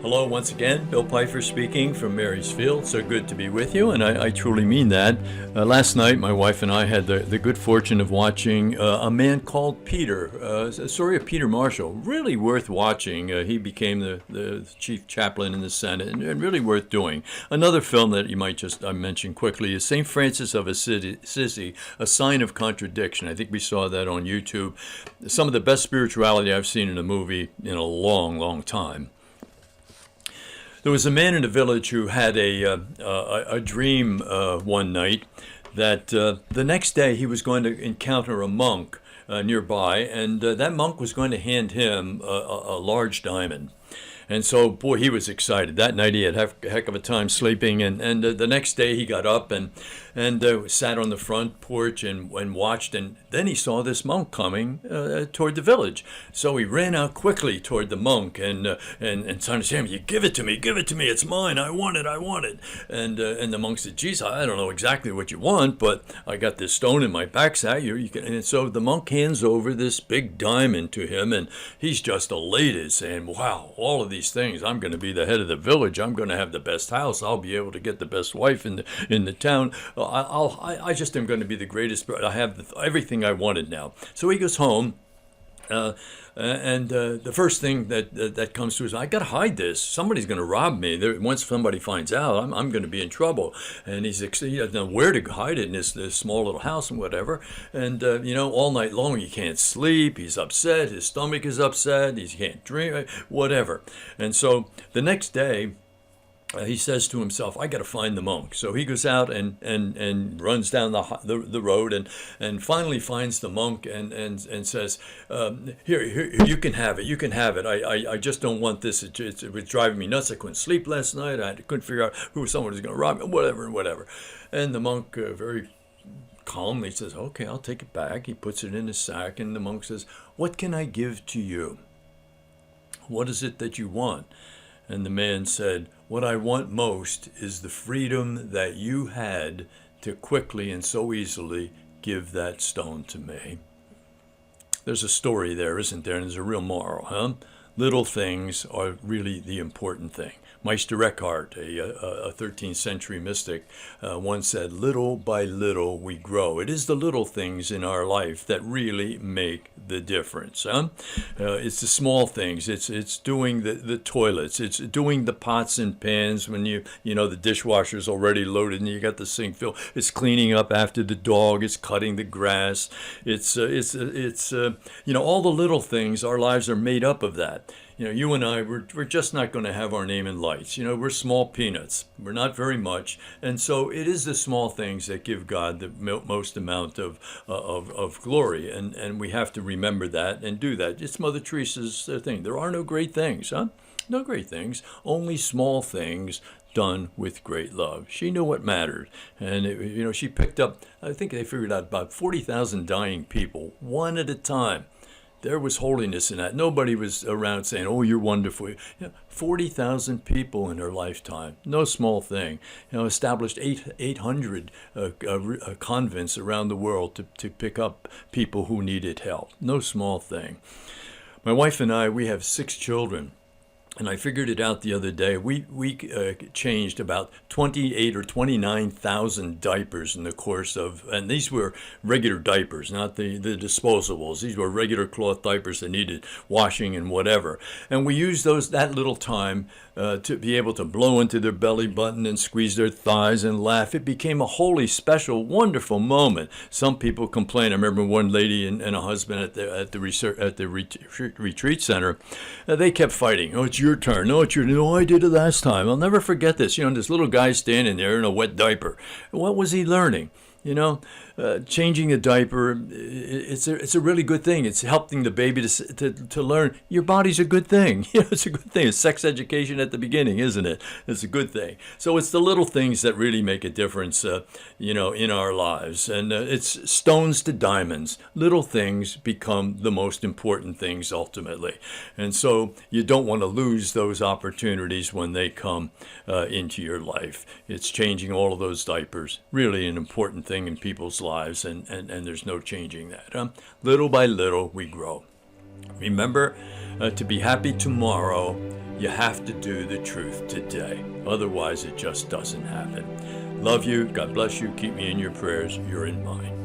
Hello, once again. Bill Pfeiffer speaking from Marysfield. So good to be with you, and I truly mean that. Last night, my wife and I had the good fortune of watching A Man Called Peter, a story of Peter Marshall. Really worth watching. He became the chief chaplain in the Senate, and really worth doing. Another film that you might just mention quickly is St. Francis of Assisi, A Sign of Contradiction. I think we saw that on YouTube. Some of the best spirituality I've seen in a movie in a long, long time. There was a man in a village who had a dream one night that the next day he was going to encounter a monk nearby, and that monk was going to hand him a large diamond. And so, boy, he was excited. That night he had a heck of a time sleeping, and the next day he got up and sat on the front porch and watched, and then he saw this monk coming toward the village. So he ran out quickly toward the monk and started saying, "You give it to me, it's mine, I want it." And the monk said, "Geez, I don't know exactly what you want, but I got this stone in my backside. You can." And so the monk hands over this big diamond to him, and he's just elated, saying, "Wow, all of these things. I'm going to be the head of the village. I'm going to have the best house. I'll be able to get the best wife in the town. I just am going to be the greatest. I have everything I wanted now." So he goes home, and the first thing that comes to his mind, I got to hide this. Somebody's going to rob me. Once somebody finds out, I'm going to be in trouble. And he doesn't know where to hide it in this small little house and whatever. And all night long he can't sleep. He's upset. His stomach is upset. He can't drink. Whatever. And so the next day, he says to himself, "I got to find the monk." So he goes out and runs down the road and finally finds the monk and says, "Here, you can have it. You can have it. I just don't want this. It was driving me nuts. I couldn't sleep last night. I couldn't figure out who someone was going to rob me. Whatever." And the monk very calmly says, "Okay, I'll take it back." He puts it in his sack, and the monk says, "What can I give to you? What is it that you want?" And the man said, "What I want most is the freedom that you had to quickly and so easily give that stone to me." There's a story there, isn't there? And there's a real moral, huh? Little things are really the important thing. Meister Eckhart, a 13th century mystic, once said, "Little by little we grow." It is the little things in our life that really make the difference. It's the small things. It's doing the toilets. It's doing the pots and pans when the dishwasher's already loaded and you got the sink filled. It's cleaning up after the dog. It's cutting the grass. It's all the little things. Our lives are made up of that. You and I, we're just not going to have our name in lights. We're small peanuts. We're not very much. And so it is the small things that give God the most amount of glory. And we have to remember that and do that. It's Mother Teresa's thing. There are no great things, huh? No great things. Only small things done with great love. She knew what mattered. And, she picked up, I think they figured out about 40,000 dying people, one at a time. There was holiness in that. Nobody was around saying, "Oh, you're wonderful." 40,000 people in her lifetime. No small thing. Established 800 convents around the world to pick up people who needed help. No small thing. My wife and I, we have 6 children. And I figured it out the other day. We changed about 28 or 29,000 diapers in the course of, and these were regular diapers, not the disposables. These were regular cloth diapers that needed washing and whatever. And we used that little time to be able to blow into their belly button and squeeze their thighs and laugh. It became a holy, special, wonderful moment. Some people complain. I remember one lady and a husband at the retreat center. They kept fighting. "Oh, it's your turn. No, it's your. No, I did it last time." I'll never forget this. This little guy standing there in a wet diaper. What was he learning? Changing a diaper, it's a really good thing. It's helping the baby to learn your body's a good thing. It's a good thing. It's sex education at the beginning, isn't it? It's a good thing. So it's the little things that really make a difference, in our lives. And it's stones to diamonds. Little things become the most important things ultimately. And so you don't want to lose those opportunities when they come into your life. It's changing all of those diapers. Really an important thing in people's lives, and there's no changing that. Little by little we grow. Remember to be happy tomorrow. You have to do the truth today. Otherwise, it just doesn't happen. Love you. God bless you. Keep me in your prayers. You're in mine.